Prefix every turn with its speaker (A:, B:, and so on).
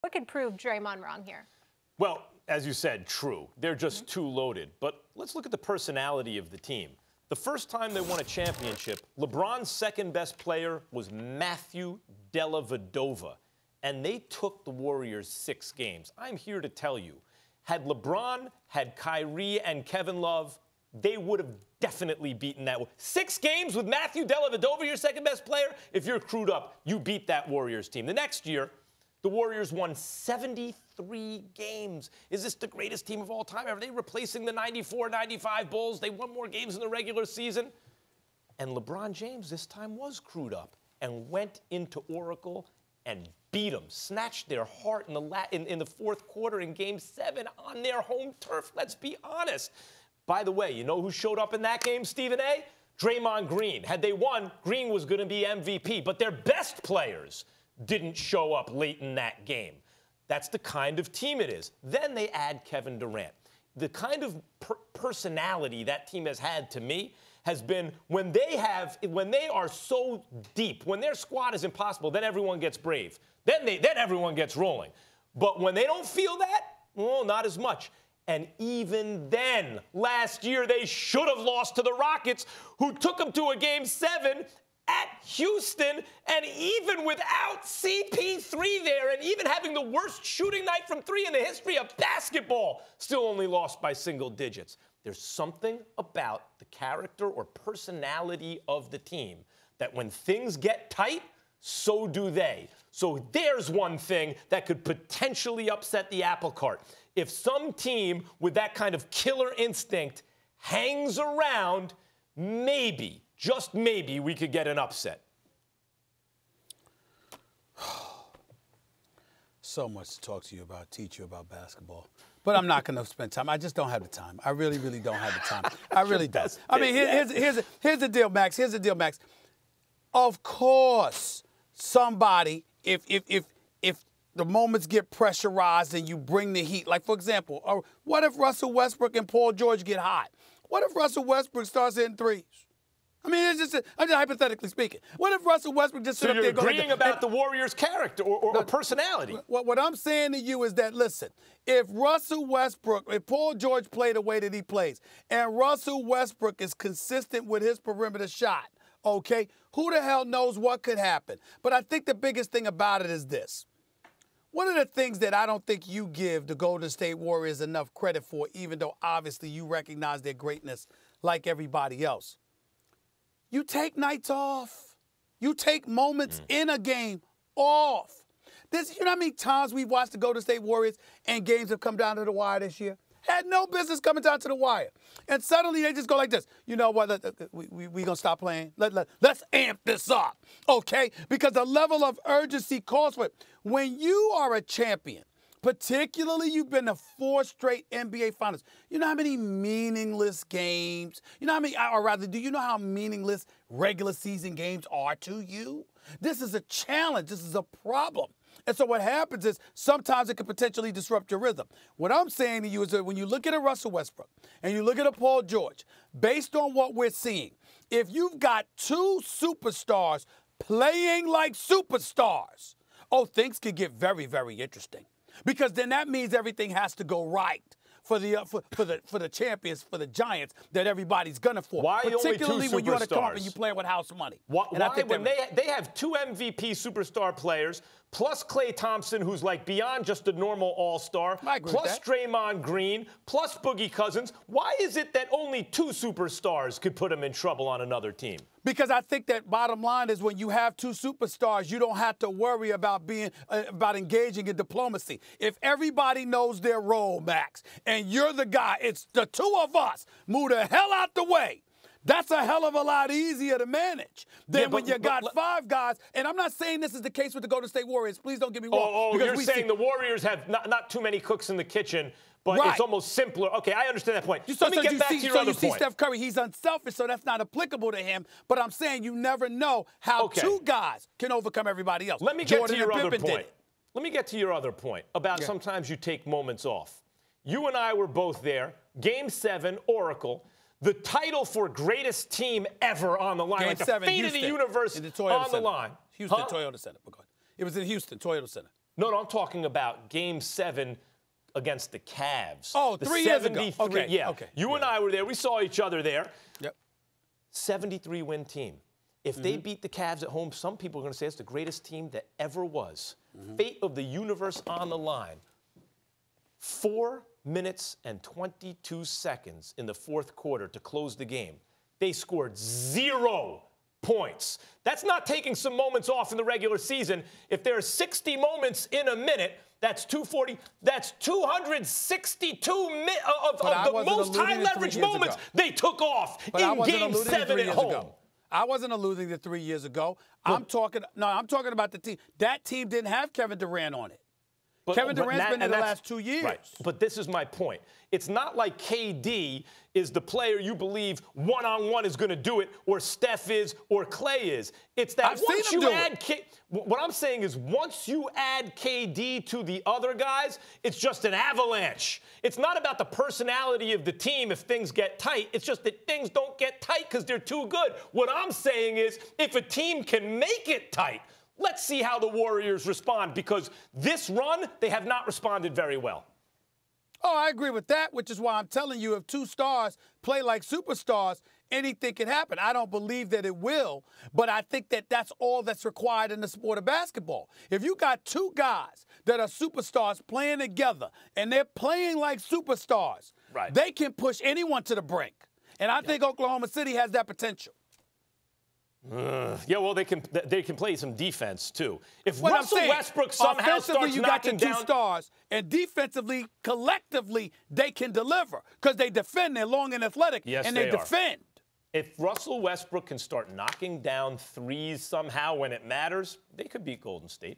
A: What could prove Draymond wrong here?
B: Well, as you said, true. They're just too loaded. But let's look at the personality of the team. The first time they won a championship, LeBron's second best player was Matthew Dellavedova, and they took the Warriors 6 games. I'm here to tell you, had LeBron, had Kyrie, and Kevin Love, they would have definitely beaten that. 6 games with Matthew Dellavedova, your second best player? If you're crewed up, you beat that Warriors team. The next year, the Warriors won 73 games. Is this the greatest team of all time? Are they replacing the 94-95 Bulls? They won more games in the regular season. And LeBron James this time was crewed up and went into Oracle and beat them, snatched their heart in the fourth quarter in Game 7 on their home turf. Let's be honest. By the way, you know who showed up in that game, Stephen A? Draymond Green. Had they won, Green was going to be MVP. But their best players didn't show up late in that game. That's the kind of team it is. Then they add Kevin Durant. The kind of personality that team has had, to me, has been when they are so deep, when their squad is impossible, then everyone gets brave. Then everyone gets rolling. But when they don't feel that, well, not as much. And even then, last year, they should have lost to the Rockets, who took them to a Game 7 at Houston, and even without CP3 there, and even having the worst shooting night from 3 in the history of basketball, still only lost by single digits. There's something about the character or personality of the team that when things get tight, so do they. So there's one thing that could potentially upset the apple cart. If some team with that kind of killer instinct hangs around, maybe, just maybe, we could get an upset.
C: So much to talk to you about, teach you about basketball. But I'm not going to spend time. I just don't have the time. I really, really don't have the time. I really don't. I mean, here's the deal, Max. Here's the deal, Max. Of course, somebody, if the moments get pressurized and you bring the heat, like, for example, what if Russell Westbrook and Paul George get hot? What if Russell Westbrook starts hitting threes? I mean, I'm just hypothetically speaking. What if Russell Westbrook just sit up there and go like,
B: you're agreeing about the Warriors' character or personality?
C: What I'm saying to you is that, listen, if Paul George played the way that he plays, and Russell Westbrook is consistent with his perimeter shot, okay, who the hell knows what could happen? But I think the biggest thing about it is this. One of the things that I don't think you give the Golden State Warriors enough credit for, even though obviously you recognize their greatness like everybody else, you take nights off. You take moments in a game off. You know how many times we've watched the Golden State Warriors and games have come down to the wire this year? Had no business coming down to the wire. And suddenly they just go like this. You know what? We going to stop playing. Let's amp this up, okay? Because the level of urgency calls for it. When you are a champion, particularly you've been to 4 straight NBA Finals, you know how many meaningless games, you know how many, or rather, do you know how meaningless regular season games are to you? This is a challenge. This is a problem. And so what happens is sometimes it can potentially disrupt your rhythm. What I'm saying to you is that when you look at a Russell Westbrook and you look at a Paul George, based on what we're seeing, if you've got 2 superstars playing like superstars, oh, things could get very, very interesting. Because then that means everything has to go right for the champions, for the Giants that everybody's gunning for.
B: Why
C: particularly
B: only 2
C: when you're on the
B: superstars?
C: carpet and you playing with house money.
B: Why when they have 2 MVP superstar players, plus Klay Thompson, who's like beyond just a normal all-star, plus Draymond Green, plus Boogie Cousins, why is it that only 2 superstars could put them in trouble on another team?
C: Because I think that bottom line is when you have 2 superstars, you don't have to worry about about engaging in diplomacy. If everybody knows their role, Max, and you're the guy, it's the 2 of us, move the hell out the way. That's a hell of a lot easier to manage than when you got 5 guys. And I'm not saying this is the case with the Golden State Warriors. Please don't get me wrong.
B: Oh, you're saying the Warriors have not too many cooks in the kitchen, but it's almost simpler. Okay, I understand that point. Let me get back to your other point.
C: You see Steph Curry, he's unselfish, so that's not applicable to him. But I'm saying you never know how 2 guys can overcome everybody else.
B: Let me get to your other point. Let me get to your other point about sometimes you take moments off. You and I were both there. Game 7, Oracle. The title for greatest team ever on the line.
C: Game
B: like
C: 7,
B: the fate of the universe on the line.
C: Houston, Toyota Center. It was in Houston, Toyota Center.
B: No, I'm talking about Game 7 against the Cavs.
C: Oh,
B: the
C: 3 years ago. Okay,
B: yeah.
C: okay.
B: You and I were there. We saw each other there.
C: Yep.
B: 73-win team. If they beat the Cavs at home, some people are going to say it's the greatest team that ever was. Fate of the universe on the line. 4 minutes and 22 seconds in the fourth quarter to close the game. They scored 0 points. That's not taking some moments off in the regular season. If there are 60 moments in a minute, that's 240. That's 262 of the most high-leverage moments they took off in Game 7 at home.
C: I wasn't alluding to 3 years ago. I'm talking about the team. That team didn't have Kevin Durant on it. Kevin Durant's been in the last 2 years.
B: Right. But this is my point. It's not like KD is the player you believe one-on-one is going to do it, or Steph is, or Clay is. It's that once you add what I'm saying is once you add KD to the other guys, it's just an avalanche. It's not about the personality of the team if things get tight. It's just that things don't get tight because they're too good. What I'm saying is if a team can make it tight, let's see how the Warriors respond, because this run, they have not responded very well.
C: Oh, I agree with that, which is why I'm telling you, if 2 stars play like superstars, anything can happen. I don't believe that it will, but I think that that's all that's required in the sport of basketball. If you got 2 guys that are superstars playing together and they're playing like superstars, they can push anyone to the brink. And I think Oklahoma City has that potential.
B: Yeah, well, they can play some defense too. If Russell Westbrook somehow starts
C: you got your 2 stars, and defensively, collectively, they can deliver because they defend. They're long and athletic, and they defend.
B: If Russell Westbrook can start knocking down threes somehow when it matters, they could beat Golden State.